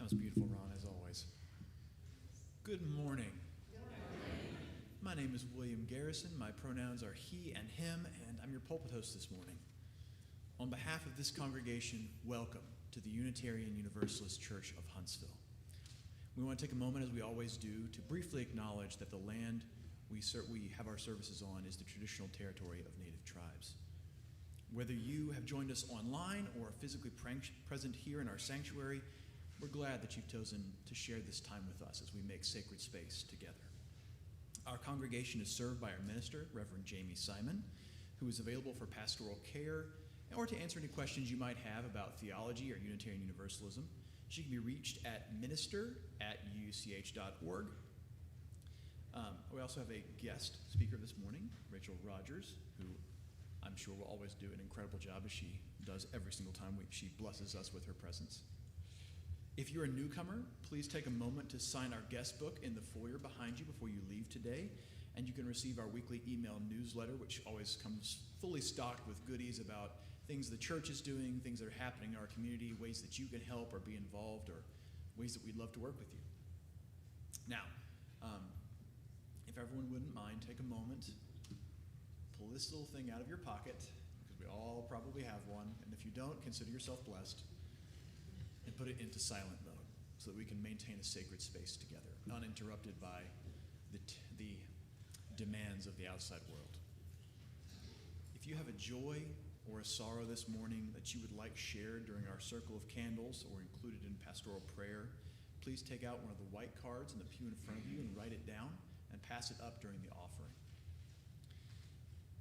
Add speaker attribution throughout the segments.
Speaker 1: That was beautiful, Ron, as always. Good morning. My name is William Garrison. My pronouns are he and him, and I'm your pulpit host this morning. On behalf of this congregation, welcome to the Unitarian Universalist Church of Huntsville. We want to take a moment, as we always do, to briefly acknowledge that the land we have our services on is the traditional territory of Native tribes. Whether you have joined us online or are physically present here in our sanctuary, we're glad that you've chosen to share this time with us as we make sacred space together. Our congregation is served by our minister, Reverend Jamie Simon, who is available for pastoral care or to answer any questions you might have about theology or Unitarian Universalism. She can be reached at minister@uuch.org. We also have a guest speaker this morning, Rachel Rogers, who I'm sure will always do an incredible job as she does every single time she blesses us with her presence. If you're a newcomer, please take a moment to sign our guest book in the foyer behind you before you leave today, and you can receive our weekly email newsletter, which always comes fully stocked with goodies about things the church is doing, things that are happening in our community, ways that you can help or be involved, or ways that we'd love to work with you. Now, if everyone wouldn't mind, take a moment, pull this little thing out of your pocket, because we all probably have one, and if you don't, consider yourself blessed, and put it into silent mode so that we can maintain a sacred space together, uninterrupted by the demands of the outside world. If you have a joy or a sorrow this morning that you would like shared during our circle of candles or included in pastoral prayer, please take out one of the white cards in the pew in front of you and write it down and pass it up during the offering.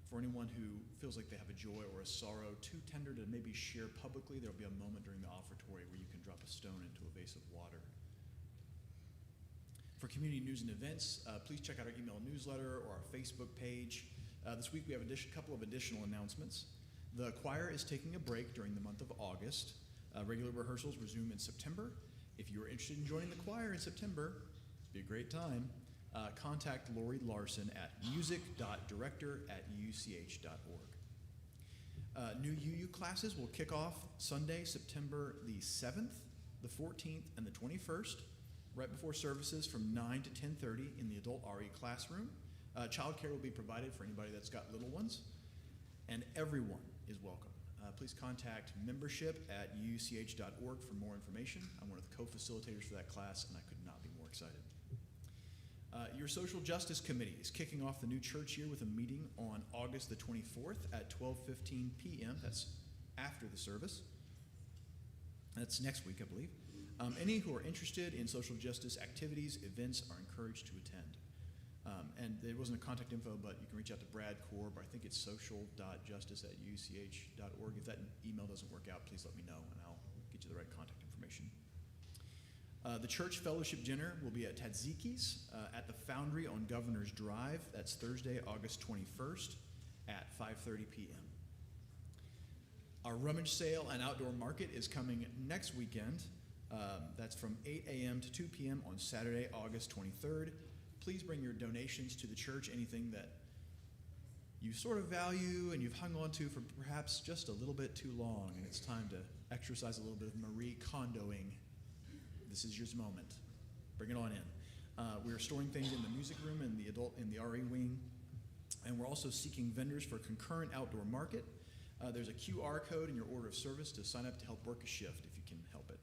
Speaker 1: For anyone who feels like they have a joy or a sorrow too tender to maybe share publicly, there will be a moment during the offertory where you can drop a stone into a vase of water. For community news and events, please check out our email newsletter or our Facebook page. This week we have a couple of additional announcements. The choir is taking a break during the month of August. Regular rehearsals resume in September. If you are interested in joining the choir in September, it'd be a great time. Contact Lori Larson at music.director@uuch.org. New UU classes will kick off Sunday, September the 7th, the 14th, and the 21st, right before services from 9 to 10:30 in the adult RE classroom. Childcare will be provided for anybody that's got little ones, and everyone is welcome. Please contact membership@uuch.org for more information. I'm one of the co-facilitators for that class, and I could not be more excited. Your Social Justice Committee is kicking off the new church year with a meeting on August the 24th at 12:15 p.m. That's after the service. That's next week, I believe. Any who are interested in social justice activities, events, are encouraged to attend. And there wasn't a contact info, but you can reach out to Brad Korb. I think it's social.justice@uuch.org. If that email doesn't work out, please let me know, and I'll get you the right contact information. The church fellowship dinner will be at Tadziki's at the Foundry on Governor's Drive. That's Thursday, August 21st at 5:30 p.m. Our rummage sale and outdoor market is coming next weekend. That's from 8 a.m. to 2 p.m. on Saturday, August 23rd. Please bring your donations to the church, anything that you sort of value and you've hung on to for perhaps just a little bit too long, and it's time to exercise a little bit of Marie Kondoing. This is your moment. Bring it on in. We're storing things in the music room and the RE wing, and we're also seeking vendors for a concurrent outdoor market. There's a QR code in your order of service to sign up to help work a shift if you can help it.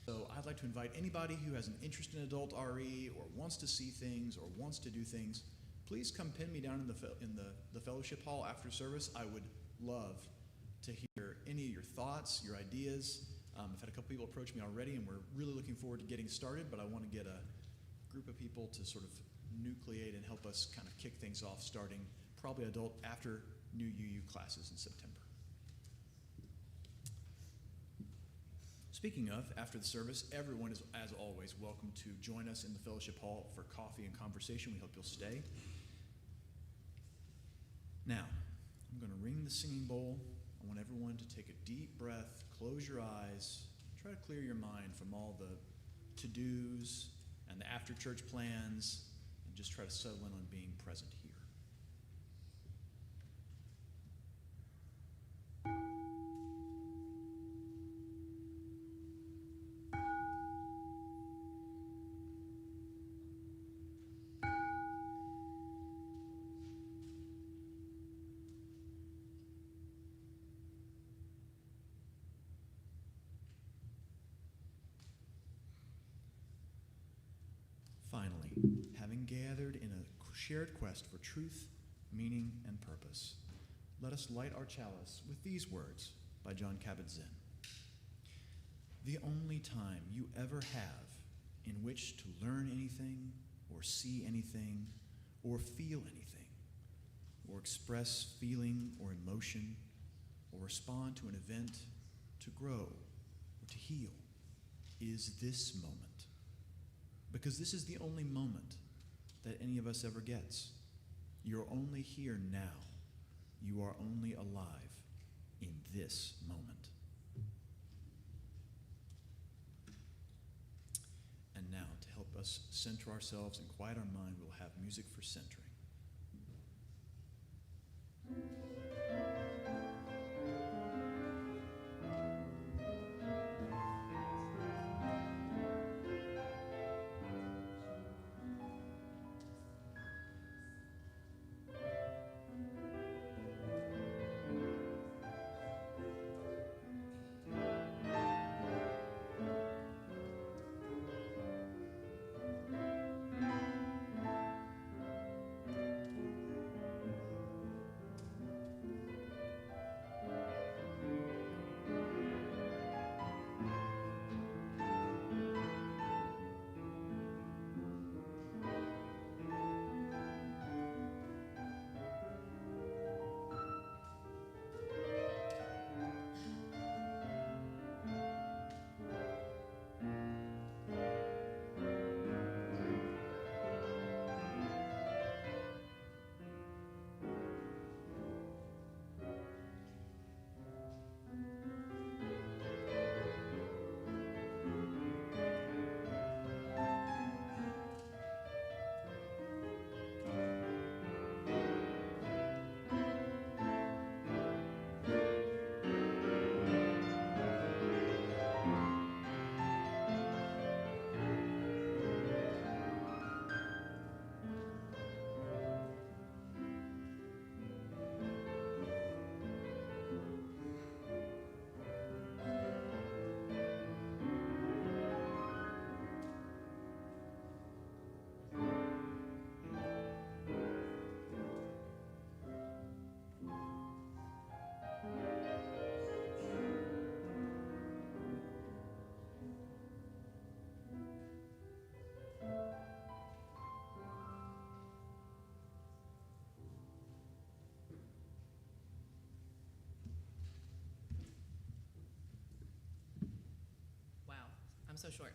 Speaker 1: So I'd like to invite anybody who has an interest in adult RE or wants to see things or wants to do things, please come pin me down in the fellowship hall after service. I would love to hear any of your thoughts, your ideas. I've had a couple people approach me already, and we're really looking forward to getting started, but I want to get a group of people to sort of nucleate and help us kind of kick things off starting probably after new UU classes in September. Speaking of, after the service, everyone is, as always, welcome to join us in the fellowship hall for coffee and conversation. We hope you'll stay. Now, I'm going to ring the singing bowl. I want everyone to take a deep breath, close your eyes, try to clear your mind from all the to-dos and the after-church plans, and just try to settle in on being present here. having gathered in a shared quest for truth, meaning, and purpose, let us light our chalice with these words by John Kabat-Zinn. The only time you ever have in which to learn anything, or see anything, or feel anything, or express feeling or emotion, or respond to an event, to grow, or to heal, is this moment. Because this is the only moment that any of us ever gets. You're only here now. You are only alive in this moment. And now, to help us center ourselves and quiet our mind, we'll have music for centering.
Speaker 2: I'm so short.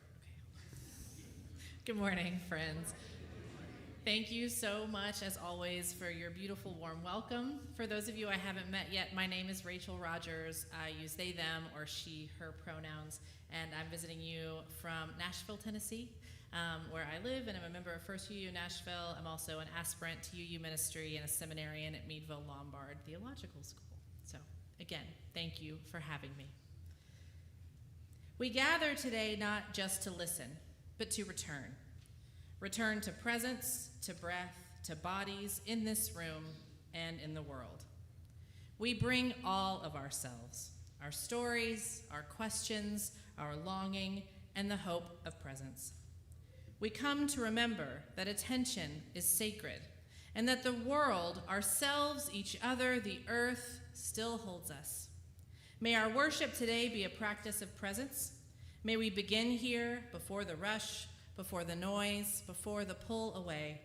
Speaker 2: Okay. Good morning, friends. Thank you so much, as always, for your beautiful, warm welcome. For those of you I haven't met yet, my name is Rachel Rogers. I use they, them, or she, her pronouns, and I'm visiting you from Nashville, Tennessee, where I live, and I'm a member of First UU Nashville. I'm also an aspirant to UU ministry and a seminarian at Meadville Lombard Theological School. So, again, thank you for having me. We gather today not just to listen, but to return. Return to presence, to breath, to bodies in this room and in the world. We bring all of ourselves, our stories, our questions, our longing, and the hope of presence. We come to remember that attention is sacred, and that the world, ourselves, each other, the earth, still holds us. May our worship today be a practice of presence. May we begin here, before the rush, before the noise, before the pull away.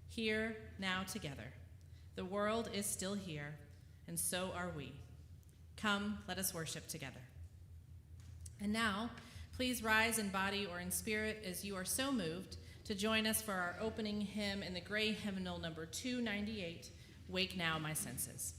Speaker 2: Here, now, together. The world is still here, and so are we. Come, let us worship together. And now, please rise in body or in spirit as you are so moved to join us for our opening hymn in the gray hymnal number 298, Wake Now, My Senses.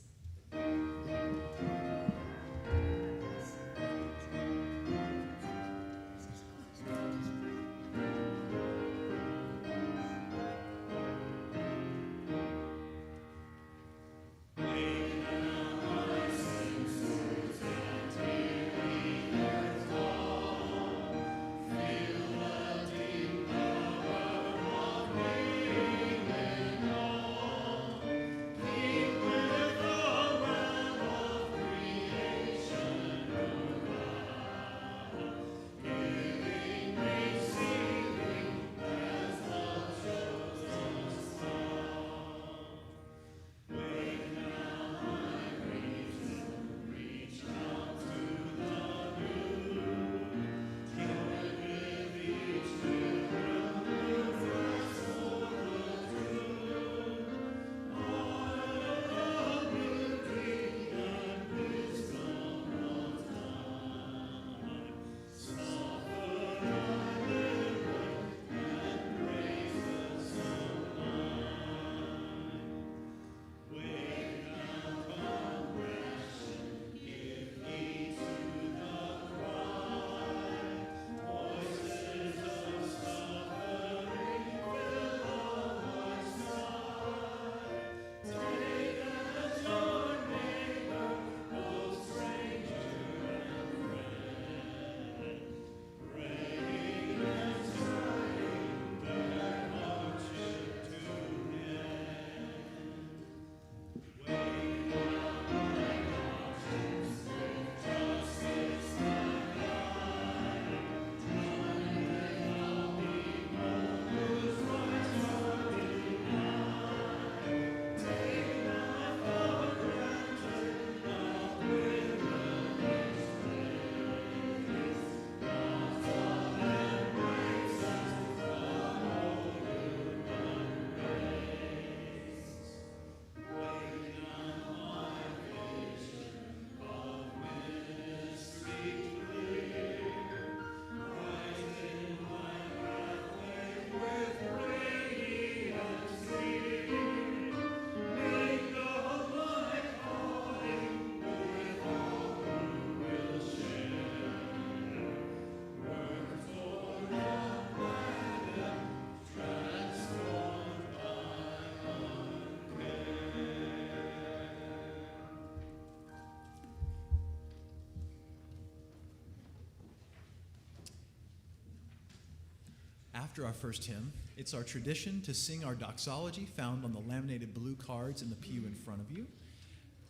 Speaker 1: After our first hymn, it's our tradition to sing our doxology found on the laminated blue cards in the pew in front of you.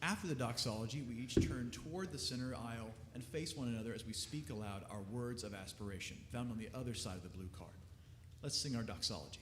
Speaker 1: After the doxology, we each turn toward the center aisle and face one another as we speak aloud our words of aspiration, found on the other side of the blue card. Let's sing our doxology.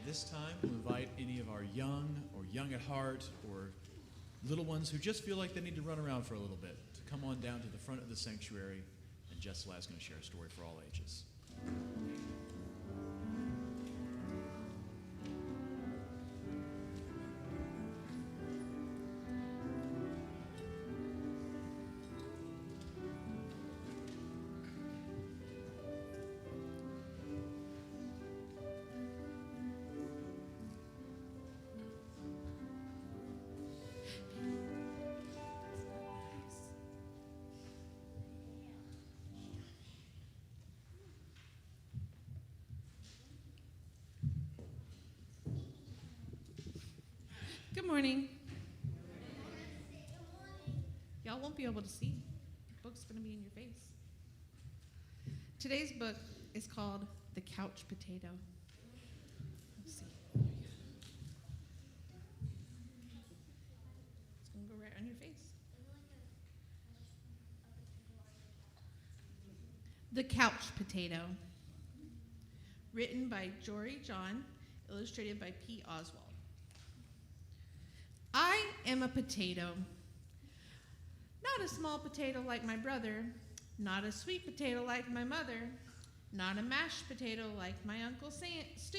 Speaker 1: This time, we'll invite any of our young or young at heart or little ones who just feel like they need to run around for a little bit to come on down to the front of the sanctuary, and Jess Ladd is going to share a story for all ages.
Speaker 3: Good morning. Y'all won't be able to see. The book's going to be in your face. Today's book is called The Couch Potato. Let's see. It's going to go right on your face. The Couch Potato. Written by Jory John, illustrated by P. Oswald. I am a potato. Not a small potato like my brother, not a sweet potato like my mother, not a mashed potato like my Uncle Stu.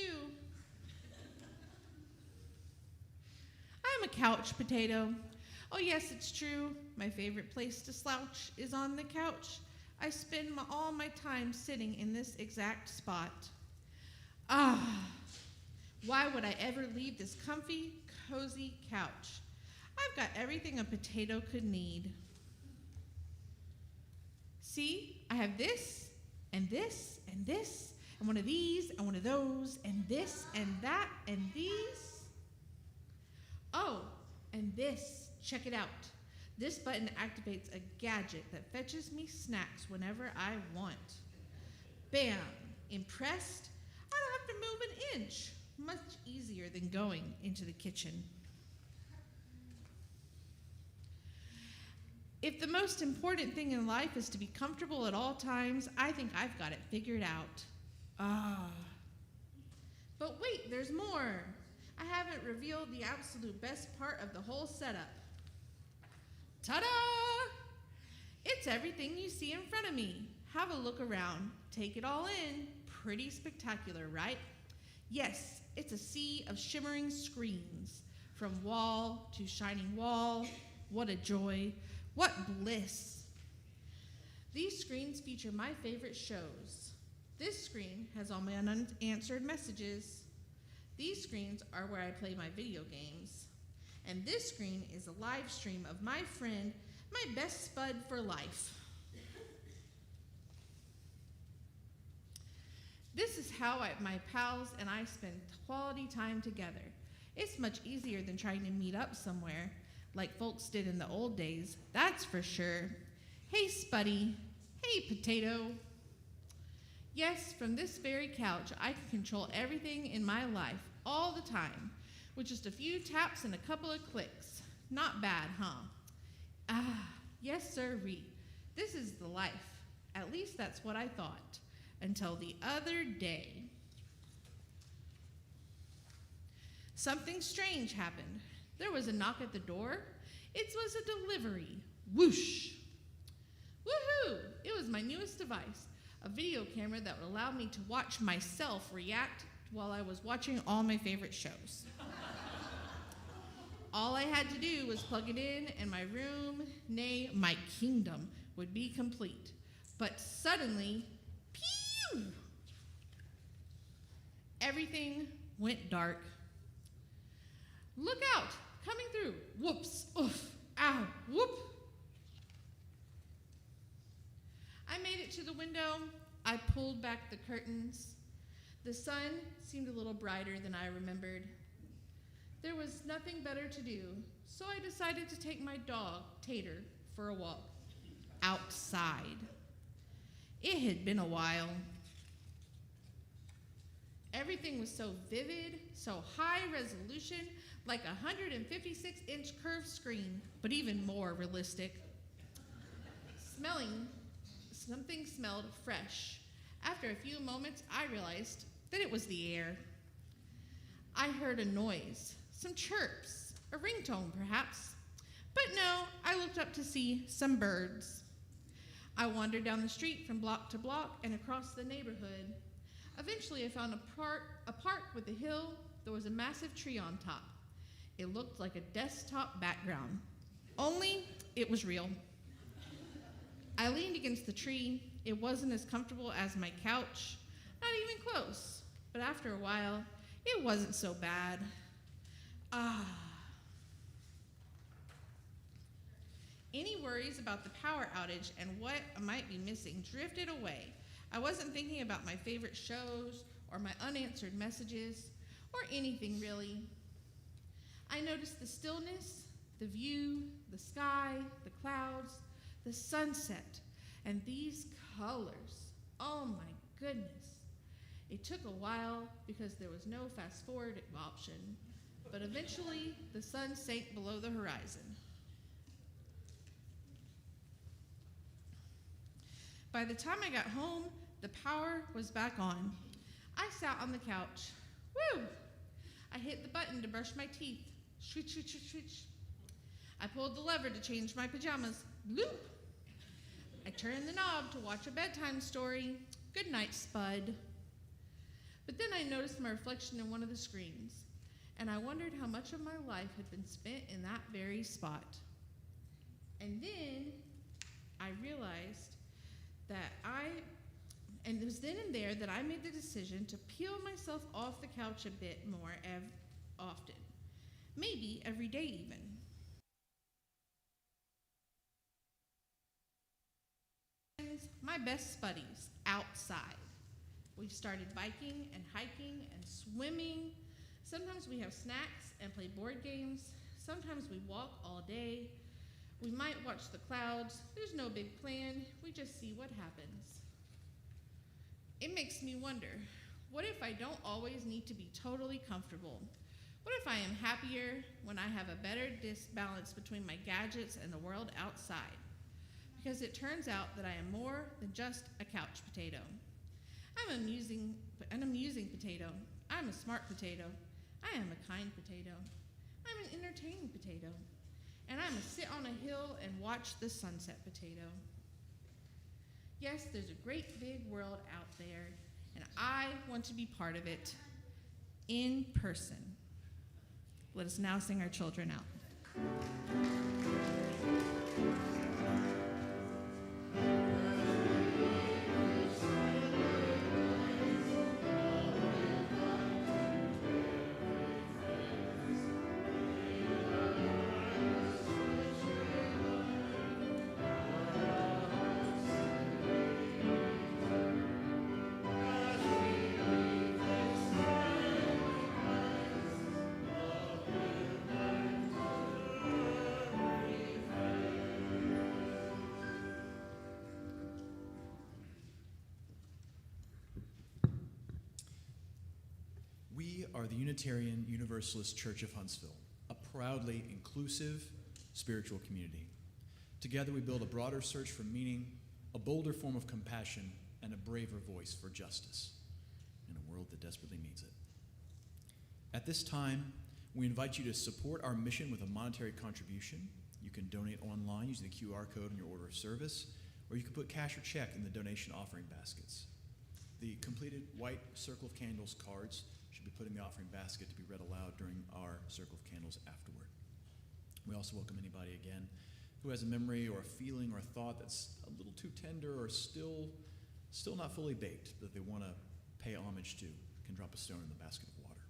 Speaker 3: I'm a couch potato. Oh yes, it's true. My favorite place to slouch is on the couch. I spend all my time sitting in this exact spot. Why would I ever leave this comfy, cozy couch? I've got everything a potato could need. See, I have this, and this, and this, and one of these, and one of those, and this, and that, and these. Oh, and this, check it out. This button activates a gadget that fetches me snacks whenever I want. Bam, impressed? I don't have to move an inch. Much easier than going into the kitchen. If the most important thing in life is to be comfortable at all times, I think I've got it figured out. But wait, there's more. I haven't revealed the absolute best part of the whole setup. Ta-da! It's everything you see in front of me. Have a look around. Take it all in. Pretty spectacular, right? Yes, it's a sea of shimmering screens. From wall to shining wall. What a joy. What bliss. These screens feature my favorite shows. This screen has all my unanswered messages. These screens are where I play my video games. And this screen is a live stream of my friend, my best spud for life. This is how my pals and I spend quality time together. It's much easier than trying to meet up somewhere, like folks did in the old days, that's for sure. Hey, Spuddy. Hey, Potato. Yes, from this very couch, I can control everything in my life all the time with just a few taps and a couple of clicks. Not bad, huh? Ah, yes, sirree. This is the life. At least that's what I thought. Until the other day. Something strange happened. There was a knock at the door. It was a delivery. Whoosh. Woohoo! It was my newest device, a video camera that would allow me to watch myself react while I was watching all my favorite shows. All I had to do was plug it in, and my room, nay, my kingdom, would be complete. But suddenly, pew! Everything went dark. Look out! Coming through. Whoops. Oof. Ow. Whoop. I made it to the window. I pulled back the curtains. The sun seemed a little brighter than I remembered. There was nothing better to do, so I decided to take my dog, Tater, for a walk. Outside. It had been a while. Everything was so vivid, so high resolution, like a 156-inch curved screen, but even more realistic. Something smelled fresh. After a few moments, I realized that it was the air. I heard a noise, some chirps, a ringtone perhaps. But no, I looked up to see some birds. I wandered down the street from block to block and across the neighborhood. Eventually, I found a park with a hill. There was a massive tree on top. It looked like a desktop background, only it was real. I leaned against the tree. It wasn't as comfortable as my couch, not even close. But after a while, it wasn't so bad. Any worries about the power outage and what I might be missing drifted away. I wasn't thinking about my favorite shows or my unanswered messages or anything really. I noticed the stillness, the view, the sky, the clouds, the sunset, and these colors. Oh my goodness. It took a while because there was no fast forward option, but eventually the sun sank below the horizon. By the time I got home, the power was back on. I sat on the couch. Woo! I hit the button to brush my teeth. Switch, switch, switch, switch. I pulled the lever to change my pajamas. Bloop! I turned the knob to watch a bedtime story. Good night, Spud. But then I noticed my reflection in one of the screens, and I wondered how much of my life had been spent in that very spot. And then I realized it was then and there that I made the decision to peel myself off the couch a bit more often. Maybe every day even. My best buddies outside. We've started biking and hiking and swimming. Sometimes we have snacks and play board games. Sometimes we walk all day. We might watch the clouds. There's no big plan. We just see what happens. It makes me wonder, what if I don't always need to be totally comfortable? What if I am happier when I have a better balance between my gadgets and the world outside? Because it turns out that I am more than just a couch potato. I'm an amusing potato. I'm a smart potato. I am a kind potato. I'm an entertaining potato. And I'm a sit on a hill and watch the sunset potato. Yes, there's a great big world out there, and I want to be part of it in person. Let us now sing our children out.
Speaker 1: are the Unitarian Universalist Church of Huntsville, a proudly inclusive spiritual community. Together we build a broader search for meaning, a bolder form of compassion, and a braver voice for justice in a world that desperately needs it. At this time, we invite you to support our mission with a monetary contribution. You can donate online using the QR code on your order of service, or you can put cash or check in the donation offering baskets. The completed white Circle of Candles cards should be put in the offering basket to be read aloud during our Circle of Candles afterward. We also welcome anybody, again, who has a memory or a feeling or a thought that's a little too tender or still not fully baked that they want to pay homage to, can drop a stone in the basket of water.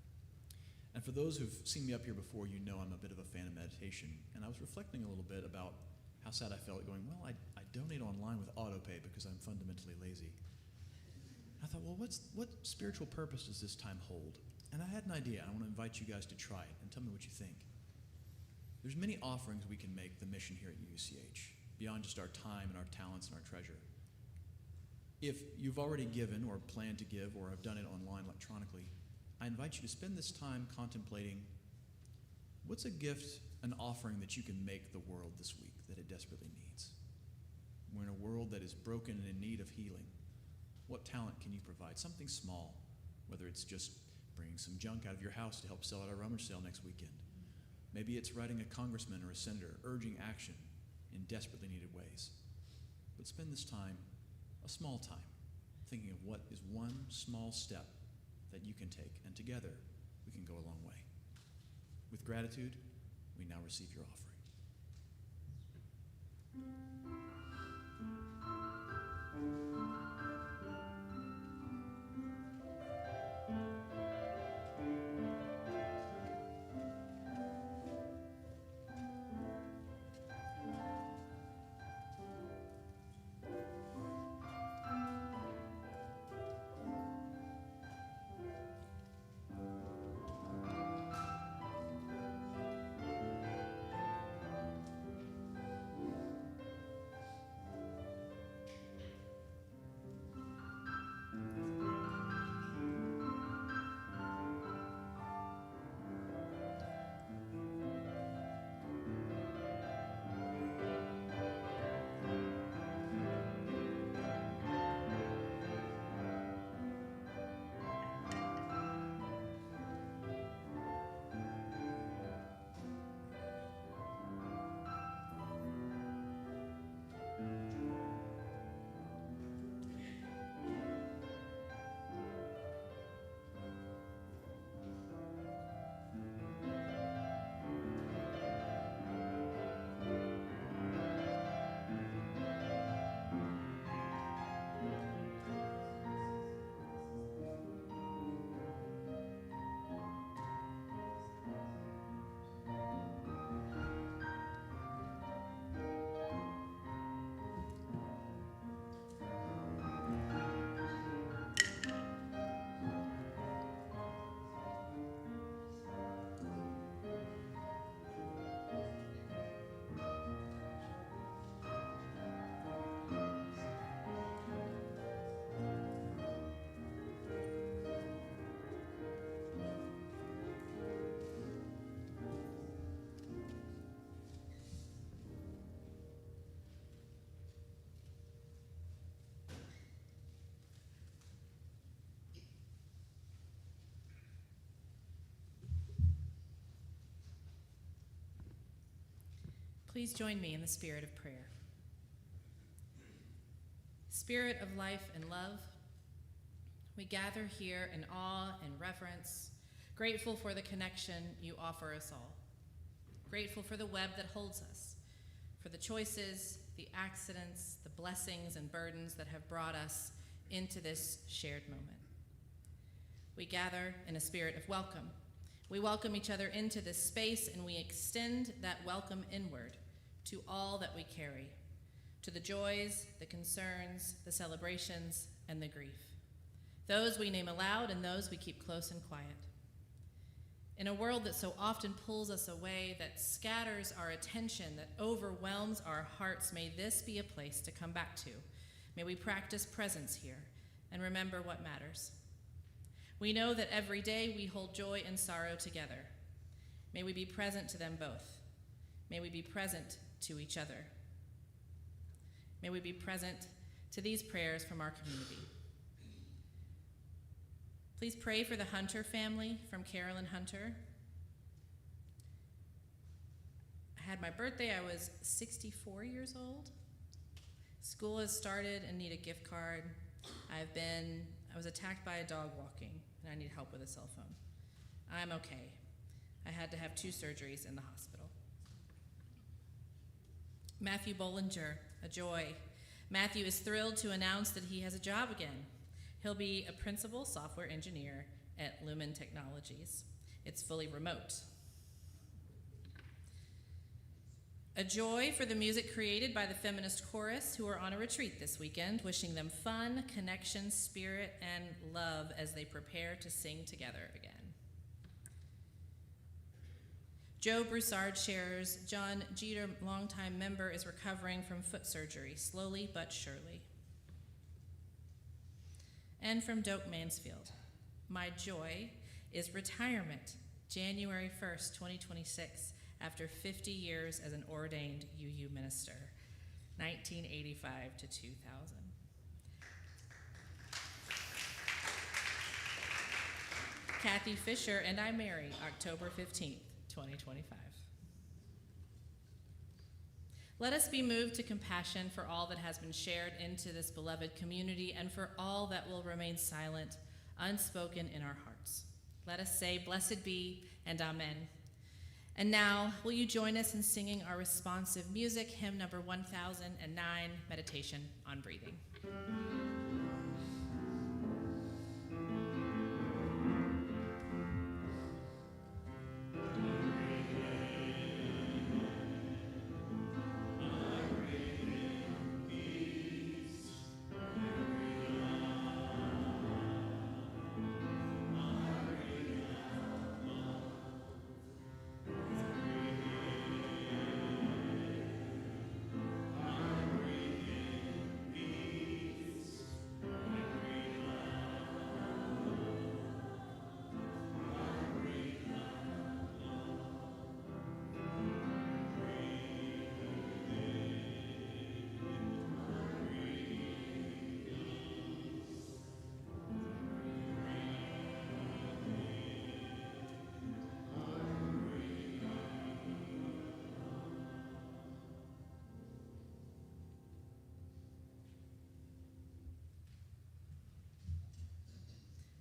Speaker 1: And for those who've seen me up here before, you know I'm a bit of a fan of meditation, and I was reflecting a little bit about how sad I felt going, well, I donate online with autopay because I'm fundamentally lazy. I thought, well, what spiritual purpose does this time hold? And I had an idea. I want to invite you guys to try it and tell me what you think. There's many offerings we can make the mission here at UUCH, beyond just our time and our talents and our treasure. If you've already given or plan to give or have done it online electronically, I invite you to spend this time contemplating what's a gift, an offering that you can make the world this week that it desperately needs. We're in a world that is broken and in need of healing. What talent can you provide? Something small, whether it's just bringing some junk out of your house to help sell at our rummage sale next weekend. Maybe it's writing a congressman or a senator, urging action in desperately needed ways. But spend this time, a small time, thinking of what is one small step that you can take, and together we can go a long way. With gratitude, we now receive your offering.
Speaker 2: Please join me in the spirit of prayer. Spirit of life and love, we gather here in awe and reverence, grateful for the connection you offer us all, grateful for the web that holds us, for the choices, the accidents, the blessings and burdens that have brought us into this shared moment. We gather in a spirit of welcome. We welcome each other into this space, and we extend that welcome inward to all that we carry, to the joys, the concerns, the celebrations, and the grief. Those we name aloud and those we keep close and quiet. In a world that so often pulls us away, that scatters our attention, that overwhelms our hearts, may this be a place to come back to. May we practice presence here and remember what matters. We know that every day we hold joy and sorrow together. May we be present to them both. May we be present to each other. May we be present to these prayers from our community. Please pray for the Hunter family from Carolyn Hunter. I had my birthday, I was 64 years old. School has started and need a gift card. I was attacked by a dog walking, and I need help with a cell phone. I'm okay. I had to have 2 surgeries in the hospital. Matthew Bollinger, a joy. Matthew is thrilled to announce that he has a job again. He'll be a principal software engineer at Lumen Technologies. It's fully remote. A joy for the music created by the Feminist Chorus, who are on a retreat this weekend, wishing them fun, connection, spirit, and love as they prepare to sing together again. Joe Broussard shares, John Jeter, longtime member, is recovering from foot surgery, slowly but surely. And from Doak Mansfield, my joy is retirement, January 1st, 2026, after 50 years as an ordained UU minister, 1985 to 2000. Kathy Fisher and I marry October 15th, 2025. Let us be moved to compassion for all that has been shared into this beloved community and for all that will remain silent, unspoken in our hearts. Let us say, blessed be and amen. And now, will you join us in singing our responsive music, hymn number 1009, Meditation on Breathing.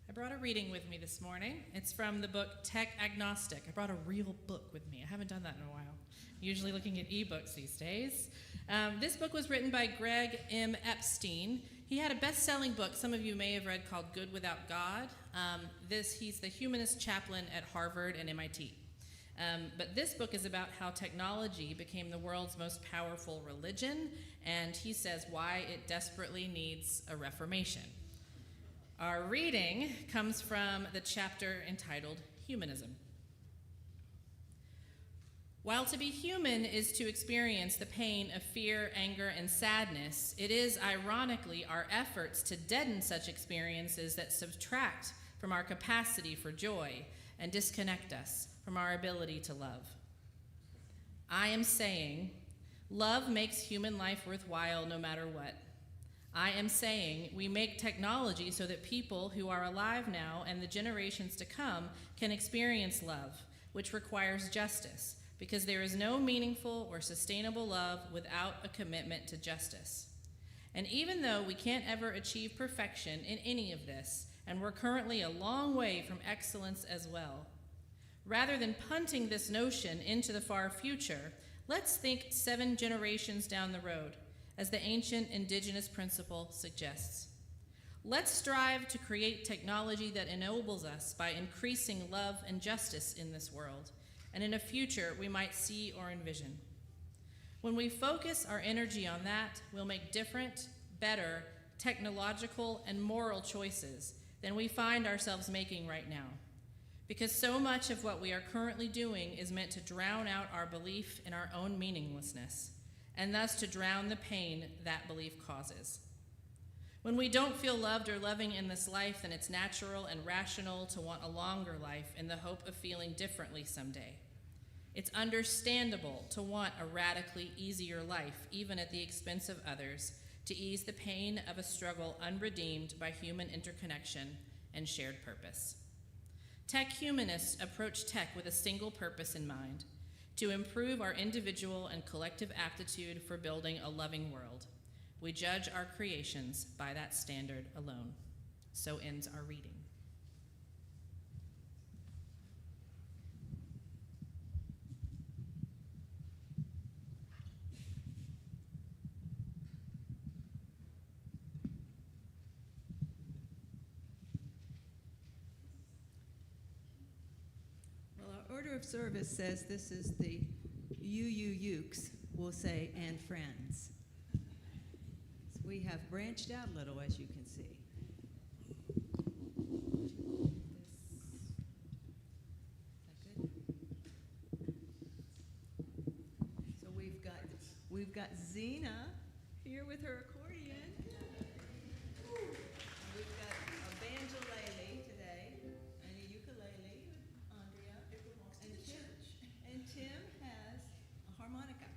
Speaker 2: I brought a reading with me this morning. It's from the book Tech Agnostic. I brought a real book with me. I haven't done that in a while. I'm usually looking at ebooks these days. This book was written by Greg M. Epstein. He had a best-selling book some of you may have read called Good Without God. He's the humanist chaplain at Harvard and MIT. But this book is about how technology became the world's most powerful religion, and he says why it desperately needs a reformation. Our reading comes from the chapter entitled Humanism. While to be human is to experience the pain of fear, anger, and sadness, it is ironically our efforts to deaden such experiences that subtract from our capacity for joy and disconnect us from our ability to love. I am saying, love makes human life worthwhile no matter what. I am saying we make technology so that people who are alive now and the generations to come can experience love, which requires justice, because there is no meaningful or sustainable love without a commitment to justice. And even though we can't ever achieve perfection in any of this, and we're currently a long way from excellence as well, rather than punting this notion into the far future, let's think 7 generations down the road, as the ancient indigenous principle suggests. Let's strive to create technology that ennobles us by increasing love and justice in this world, and in a future we might see or envision. When we focus our energy on that, we'll make different, better, technological, and moral choices than we find ourselves making right now. Because so much of what we are currently doing is meant to drown out our belief in our own meaninglessness, and thus to drown the pain that belief causes. When we don't feel loved or loving in this life, then it's natural and rational to want a longer life in the hope of feeling differently someday. It's understandable to want a radically easier life, even at the expense of others, to ease the pain of a struggle unredeemed by human interconnection and shared purpose. Tech humanists approach tech with a single purpose in mind: to improve our individual and collective aptitude for building a loving world. We judge our creations by that standard alone. So ends our reading.
Speaker 4: Well, our order of service says this is the UUCH, we'll say, and friends. So we have branched out a little, as you can see. Is that good? So we've got Zena here with her accordion. We've got a banjolele today and a ukulele with Andrea. And Tim has a harmonica.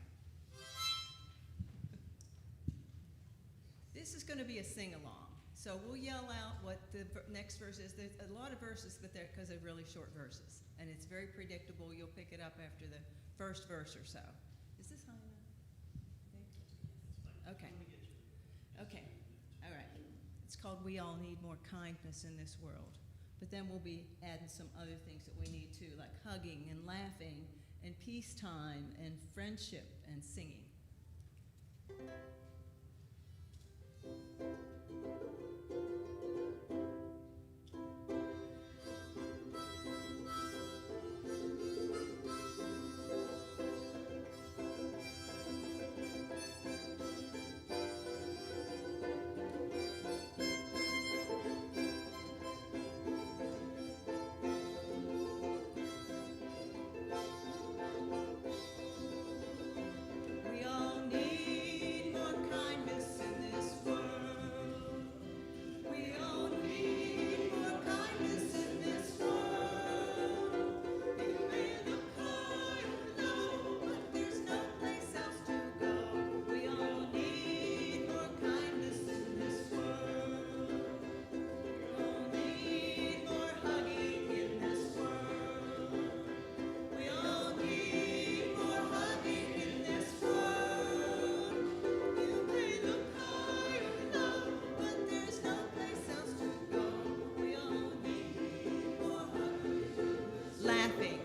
Speaker 4: This is going to be a sing-along. So we'll yell out what the next verse is. There's a lot of verses, but they're because they're really short verses. And it's very predictable. You'll pick it up after the first verse or so. Is this high enough? Okay. Okay. All right. It's called We All Need More Kindness in This World. But then we'll be adding some other things that we need too, like hugging and laughing and peacetime and friendship and singing. We all need more kindness in this world. We all need more kindness in this world. It may look high or low, but there's no place else to go. We all need more kindness in this world. We all need more hugging in this world. We all need more hugging in this world. You may look high or low, but there's no place else to go. We all need more hugging. Laughing.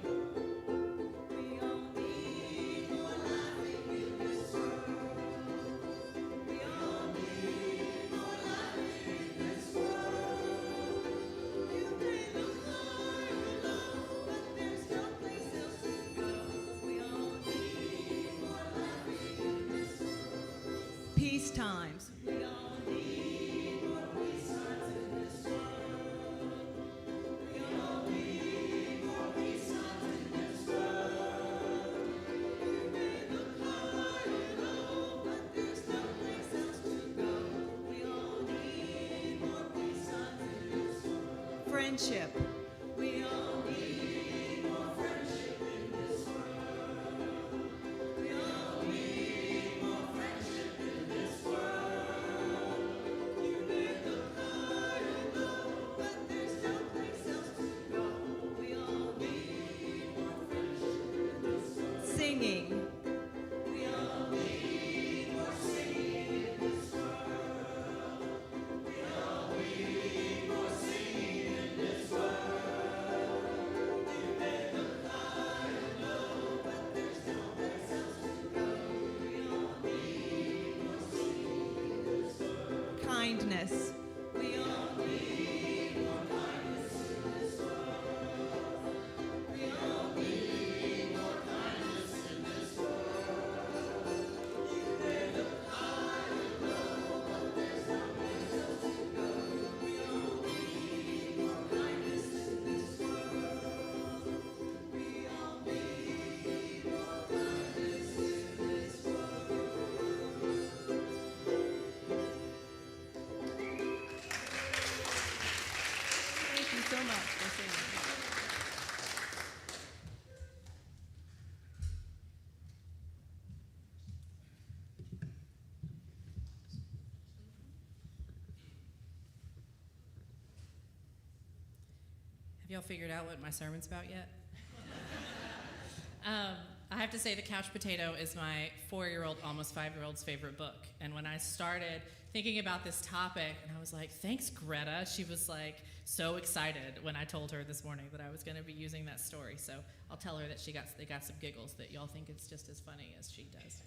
Speaker 4: We all need more laughing in this world. We all need more laughing in this world. You may look high or low, but there's no place else to go. We all need more laughing in this world. Peace times. We all need more peace times in this world. We all need more peace times in this world. You may look high or low, but there's no place else to go. We all need more peace times in this world. Friendship. We all need more friendship in this world. We all need more friendship in this world. You may look high or low, but there's no place else to go. We all need more friendship in this world. Singing. We all need more singing in this world. We all need more singing in this world. You may look high or low, but there's no place else to go. We all need more singing in this world. Kindness. We all need more kindness in this world. We all need more kindness in this world. You may look high or low, but there's no place else to go. We all need more kindness in this world. We all need more kindness in this world.
Speaker 3: much for saying that.
Speaker 2: Have y'all figured out what my sermon's about yet? I have to say the Couch Potato is my 4-year-old, almost 5-year-old's favorite book. And when I started thinking about this topic, and I was like, thanks, Greta. She was like so excited when I told her this morning that I was going to be using that story. So I'll tell her that they got some giggles, that y'all think it's just as funny as she does.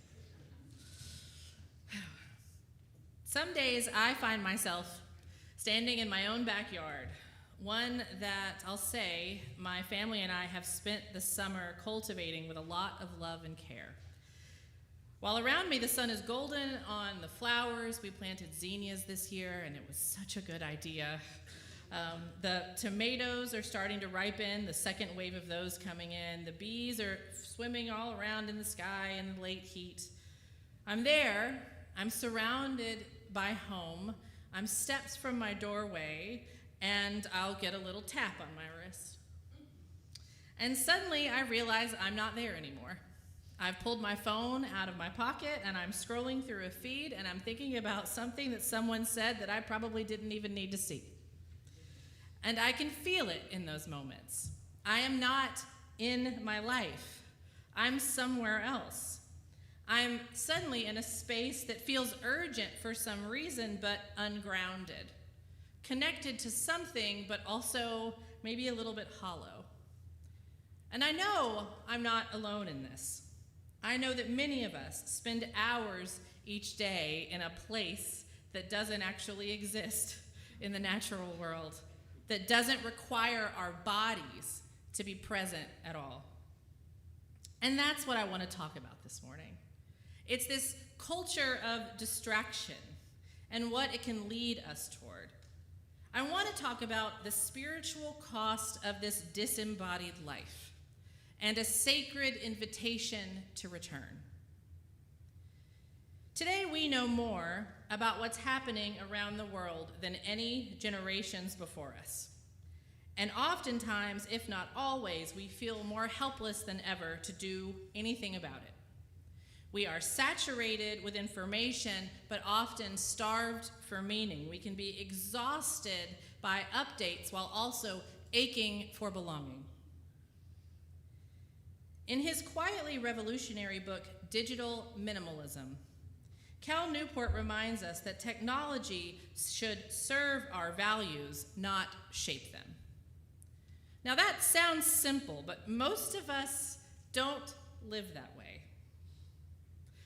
Speaker 2: Some days I find myself standing in my own backyard, one that I'll say my family and I have spent the summer cultivating with a lot of love and care. While around me the sun is golden on the flowers, we planted zinnias this year and it was such a good idea. The tomatoes are starting to ripen, the second wave of those coming in. The bees are swimming all around in the sky in the late heat. I'm there, I'm surrounded by home, I'm steps from my doorway, and I'll get a little tap on my wrist. And suddenly I realize I'm not there anymore. I've pulled my phone out of my pocket and I'm scrolling through a feed and I'm thinking about something that someone said that I probably didn't even need to see. And I can feel it in those moments. I am not in my life. I'm somewhere else. I'm suddenly in a space that feels urgent for some reason, but ungrounded. Connected to something, but also maybe a little bit hollow. And I know I'm not alone in this. I know that many of us spend hours each day in a place that doesn't actually exist in the natural world, that doesn't require our bodies to be present at all. And that's what I want to talk about this morning. It's this culture of distraction and what it can lead us toward. I want to talk about the spiritual cost of this disembodied life and a sacred invitation to return. Today we know more about what's happening around the world than any generations before us. And oftentimes, if not always, we feel more helpless than ever to do anything about it. We are saturated with information, but often starved for meaning. We can be exhausted by updates while also aching for belonging. In his quietly revolutionary book, Digital Minimalism, Cal Newport reminds us that technology should serve our values, not shape them. Now that sounds simple, but most of us don't live that way.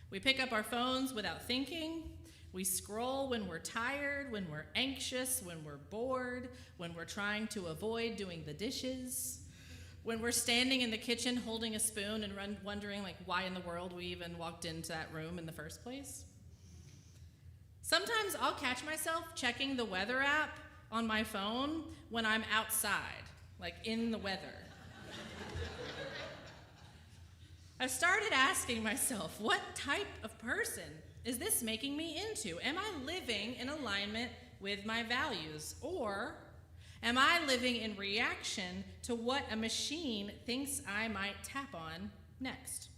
Speaker 2: We pick up our phones without thinking. We scroll when we're tired, when we're anxious, when we're bored, when we're trying to avoid doing the dishes, when we're standing in the kitchen holding a spoon and wondering why in the world we even walked into that room in the first place. Sometimes I'll catch myself checking the weather app on my phone when I'm outside, in the weather. I started asking myself, what type of person is this making me into? Am I living in alignment with my values? Or am I living in reaction to what a machine thinks I might tap on next?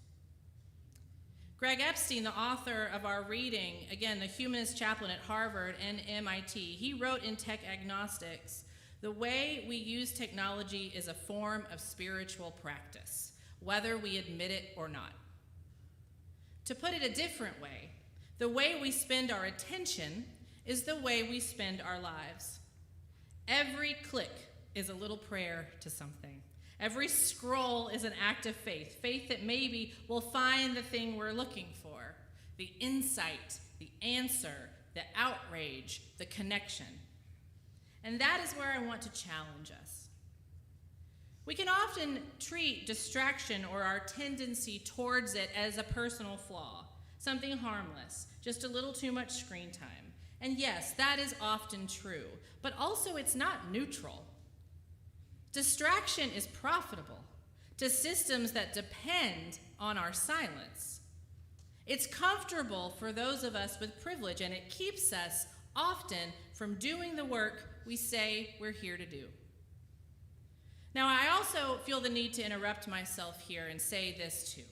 Speaker 2: Greg Epstein, the author of our reading, again, the humanist chaplain at Harvard and MIT, he wrote in Tech Agnostics, the way we use technology is a form of spiritual practice, whether we admit it or not. To put it a different way we spend our attention is the way we spend our lives. Every click is a little prayer to something. Every scroll is an act of faith, faith that maybe we'll find the thing we're looking for, the insight, the answer, the outrage, the connection. And that is where I want to challenge us. We can often treat distraction or our tendency towards it as a personal flaw, something harmless, just a little too much screen time. And yes, that is often true, but also it's not neutral. Distraction is profitable to systems that depend on our silence. It's comfortable for those of us with privilege, and it keeps us often from doing the work we say we're here to do. Now, I also feel the need to interrupt myself here and say this too.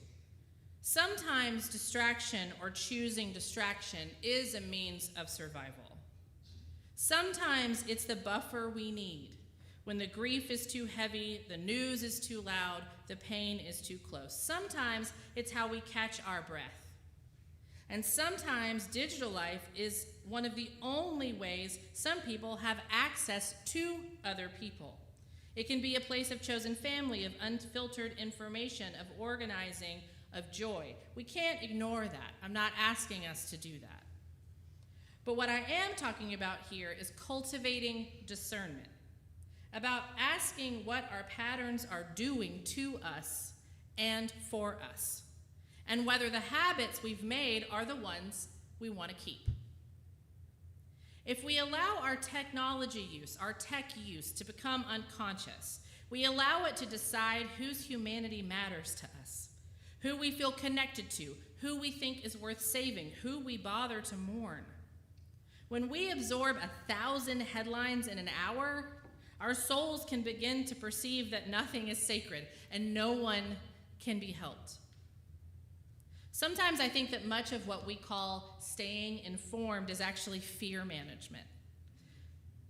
Speaker 2: Sometimes distraction or choosing distraction is a means of survival. Sometimes it's the buffer we need when the grief is too heavy, the news is too loud, the pain is too close. Sometimes it's how we catch our breath. And sometimes digital life is one of the only ways some people have access to other people. It can be a place of chosen family, of unfiltered information, of organizing, of joy. We can't ignore that. I'm not asking us to do that. But what I am talking about here is cultivating discernment, about asking what our patterns are doing to us and for us, and whether the habits we've made are the ones we want to keep. If we allow our technology use, our tech use, to become unconscious, we allow it to decide whose humanity matters to us, who we feel connected to, who we think is worth saving, who we bother to mourn. When we absorb 1,000 headlines in an hour, our souls can begin to perceive that nothing is sacred and no one can be helped. Sometimes I think that much of what we call staying informed is actually fear management.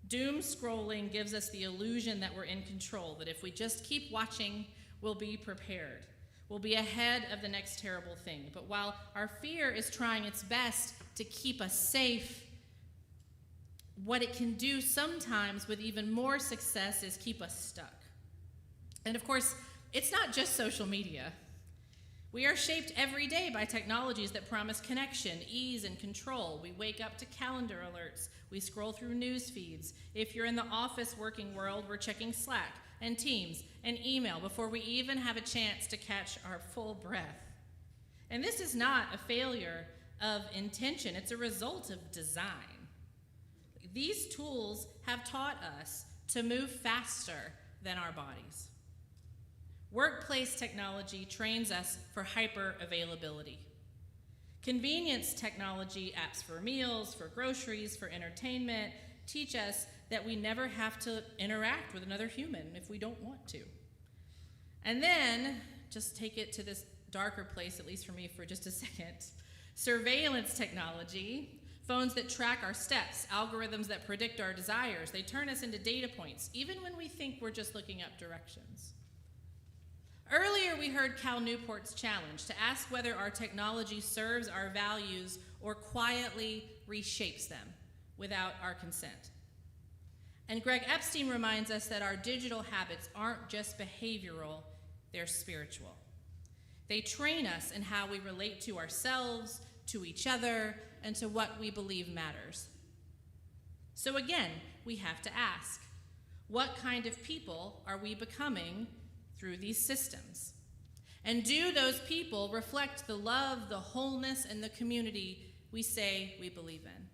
Speaker 2: Doom scrolling gives us the illusion that we're in control, that if we just keep watching, we'll be prepared. We'll be ahead of the next terrible thing. But while our fear is trying its best to keep us safe, what it can do sometimes with even more success is keep us stuck. And of course, it's not just social media. We are shaped every day by technologies that promise connection, ease, and control. We wake up to calendar alerts. We scroll through news feeds. If you're in the office working world, we're checking Slack and Teams and email before we even have a chance to catch our full breath. And this is not a failure of intention. It's a result of design. These tools have taught us to move faster than our bodies. Workplace technology trains us for hyper availability. Convenience technology, apps for meals, for groceries, for entertainment, teach us that we never have to interact with another human if we don't want to. And then, just take it to this darker place, at least for me for just a second, surveillance technology, phones that track our steps, algorithms that predict our desires, they turn us into data points, even when we think we're just looking up directions. Earlier, we heard Cal Newport's challenge to ask whether our technology serves our values or quietly reshapes them without our consent. And Greg Epstein reminds us that our digital habits aren't just behavioral, they're spiritual. They train us in how we relate to ourselves, to each other, and to what we believe matters. So again, we have to ask, what kind of people are we becoming through these systems? And do those people reflect the love, the wholeness, and the community we say we believe in?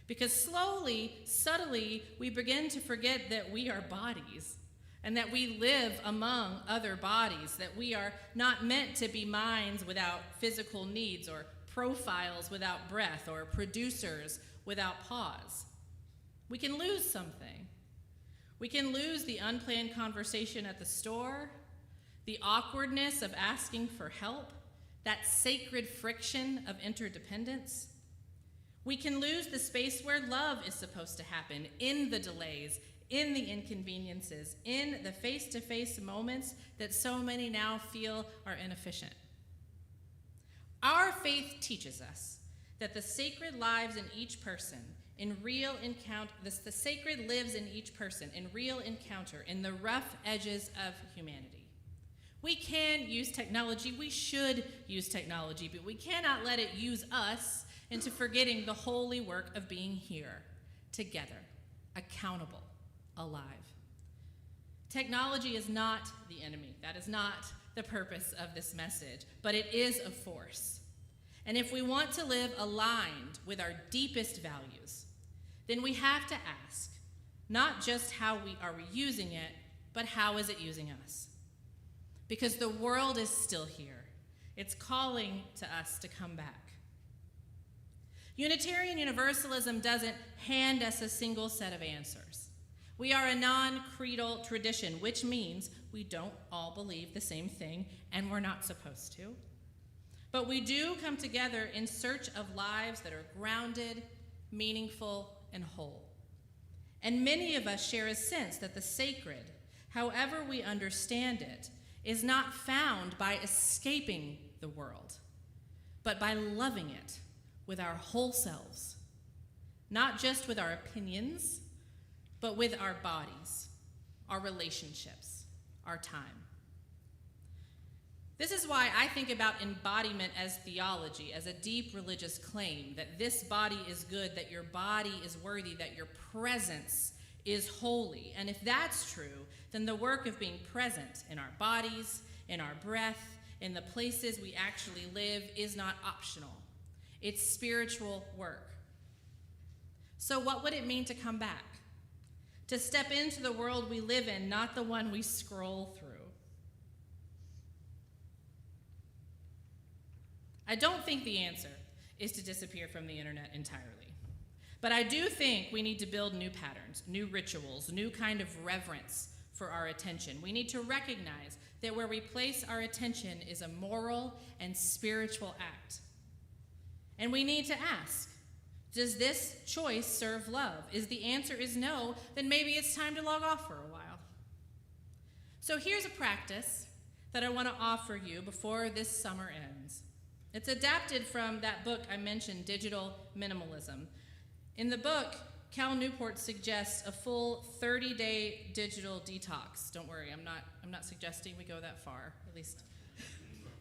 Speaker 2: Because slowly, subtly, we begin to forget that we are bodies and that we live among other bodies, that we are not meant to be minds without physical needs, or profiles without breath, or producers without pause. We can lose something. We can lose the unplanned conversation at the store, the awkwardness of asking for help, that sacred friction of interdependence. We can lose the space where love is supposed to happen, in the delays, in the inconveniences, in the face-to-face moments that so many now feel are inefficient. Our faith teaches us that the sacred lives in each person, in real encounter, the sacred lives in each person, in real encounter, in the rough edges of humanity. We can use technology, we should use technology, but we cannot let it use us into forgetting the holy work of being here, together, accountable, alive. Technology is not the enemy. That is not the purpose of this message, but it is a force. And if we want to live aligned with our deepest values, then we have to ask, not just how we are using it, but how is it using us? Because the world is still here. It's calling to us to come back. Unitarian Universalism doesn't hand us a single set of answers. We are a non-creedal tradition, which means we don't all believe the same thing, and we're not supposed to. But we do come together in search of lives that are grounded, meaningful, and whole. And many of us share a sense that the sacred, however we understand it, is not found by escaping the world, but by loving it with our whole selves, not just with our opinions, but with our bodies, our relationships, our time. This is why I think about embodiment as theology, as a deep religious claim that this body is good, that your body is worthy, that your presence is holy. And if that's true, then the work of being present in our bodies, in our breath, in the places we actually live is not optional. It's spiritual work. So what would it mean to come back? To step into the world we live in, not the one we scroll through. I don't think the answer is to disappear from the internet entirely. But I do think we need to build new patterns, new rituals, new kind of reverence for our attention. We need to recognize that where we place our attention is a moral and spiritual act. And we need to ask, does this choice serve love? If the answer is no, then maybe it's time to log off for a while. So here's a practice that I want to offer you before this summer ends. It's adapted from that book I mentioned, Digital Minimalism. In the book, Cal Newport suggests a full 30-day digital detox. Don't worry, I'm not suggesting we go that far, at least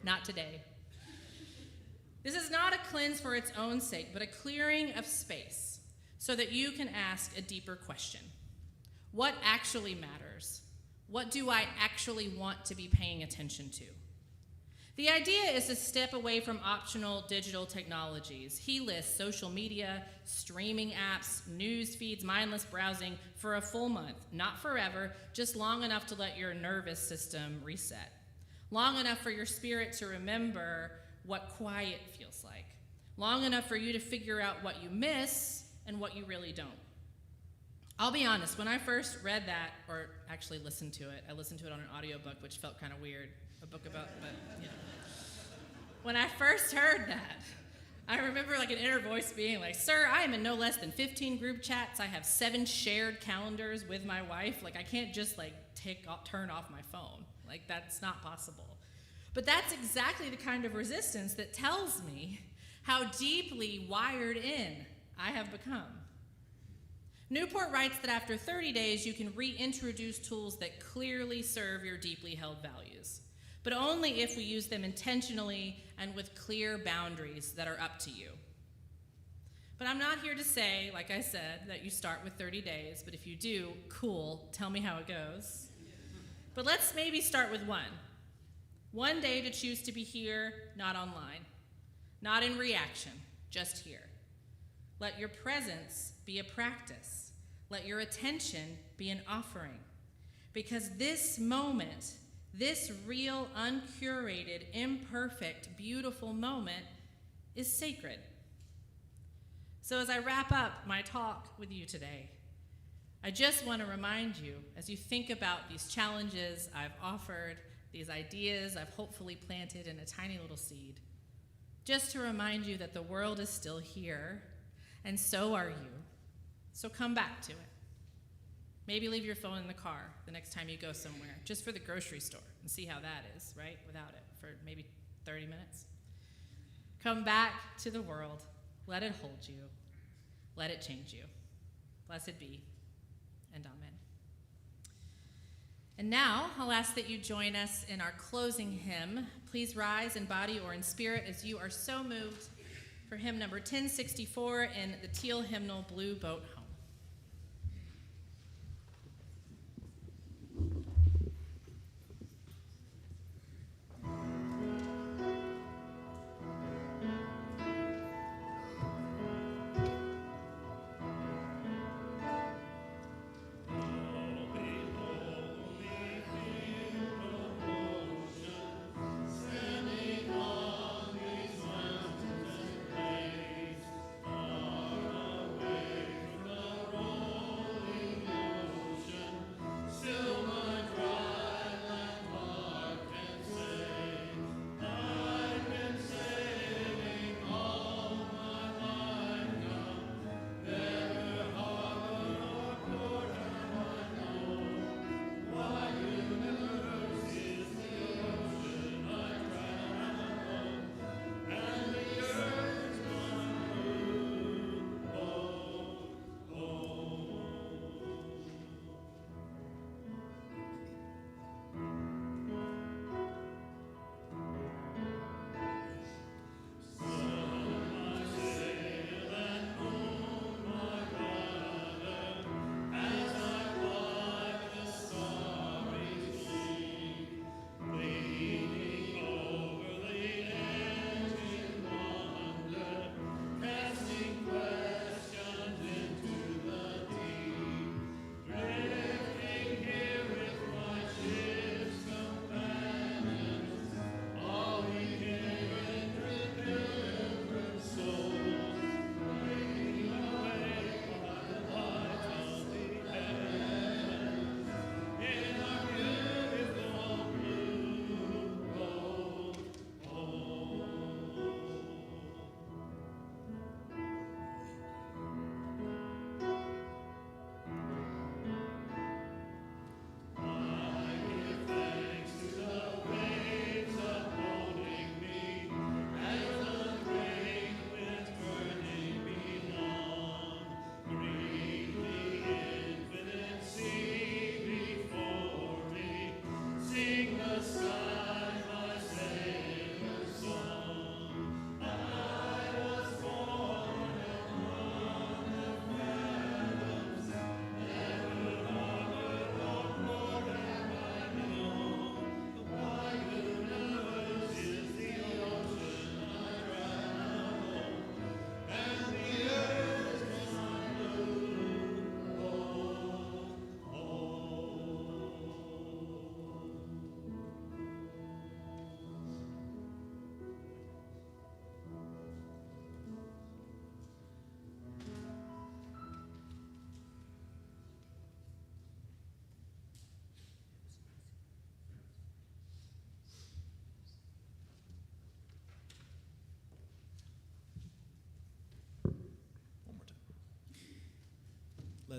Speaker 2: not today. This is not a cleanse for its own sake, but a clearing of space so that you can ask a deeper question. What actually matters? What do I actually want to be paying attention to? The idea is to step away from optional digital technologies. He lists social media, streaming apps, news feeds, mindless browsing for a full month. Not forever, just long enough to let your nervous system reset. Long enough for your spirit to remember what quiet feels like. Long enough for you to figure out what you miss and what you really don't. I'll be honest, when I first read that, or actually listened to it, I listened to it on an audiobook, which felt kind of weird, a book about, but, you know. When I first heard that, I remember like an inner voice being like, sir, I am in no less than 15 group chats. I have 7 shared calendars with my wife. Like, I can't just like turn off my phone. Like, that's not possible. But that's exactly the kind of resistance that tells me how deeply wired in I have become. Newport writes that after 30 days, you can reintroduce tools that clearly serve your deeply held values, but only if we use them intentionally and with clear boundaries that are up to you. But I'm not here to say, like I said, that you start with 30 days, but if you do, cool, tell me how it goes. But let's maybe start with one. One day to choose to be here, not online, not in reaction, just here. Let your presence be a practice. Let your attention be an offering. Because this moment, this real, uncurated, imperfect, beautiful moment is sacred. So as I wrap up my talk with you today, I just want to remind you, as you think about these challenges I've offered, these ideas I've hopefully planted in a tiny little seed, just to remind you that the world is still here, and so are you. So come back to it. Maybe leave your phone in the car the next time you go somewhere, just for the grocery store, and see how that is, right? Without it, for maybe 30 minutes. Come back to the world. Let it hold you. Let it change you. Blessed be, and amen. And now, I'll ask that you join us in our closing hymn. Please rise in body or in spirit as you are so moved for hymn number 1064 in the teal hymnal, Blue Boat Home.
Speaker 5: Away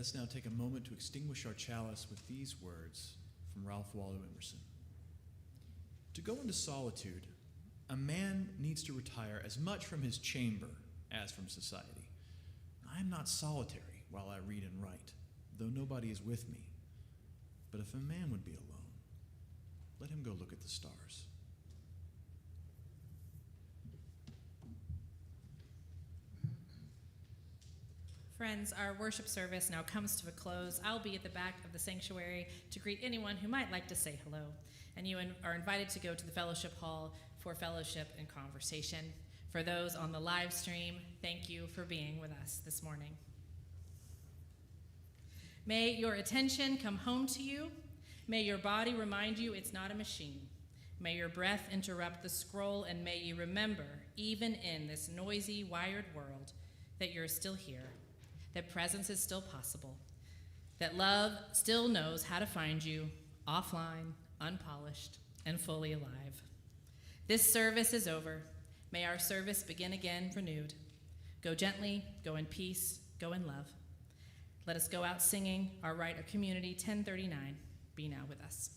Speaker 1: us now take a moment to extinguish our chalice with these words from Ralph Waldo Emerson. To go into solitude, a man needs to retire as much from his chamber as from society. I am not solitary while I read and write, though nobody is with me. But if a man would be alone, let him go look at the stars.
Speaker 2: Friends, our worship service now comes to a close. I'll be at the back of the sanctuary to greet anyone who might like to say hello. And you are invited to go to the fellowship hall for fellowship and conversation. For those on the live stream, thank you for being with us this morning. May your attention come home to you. May your body remind you it's not a machine. May your breath interrupt the scroll, and may you remember, even in this noisy, wired world, that you're still here, that presence is still possible, that love still knows how to find you offline, unpolished, and fully alive. This service is over. May our service begin again renewed. Go gently, go in peace, go in love. Let us go out singing our Rite of Community 1039. Be now with us.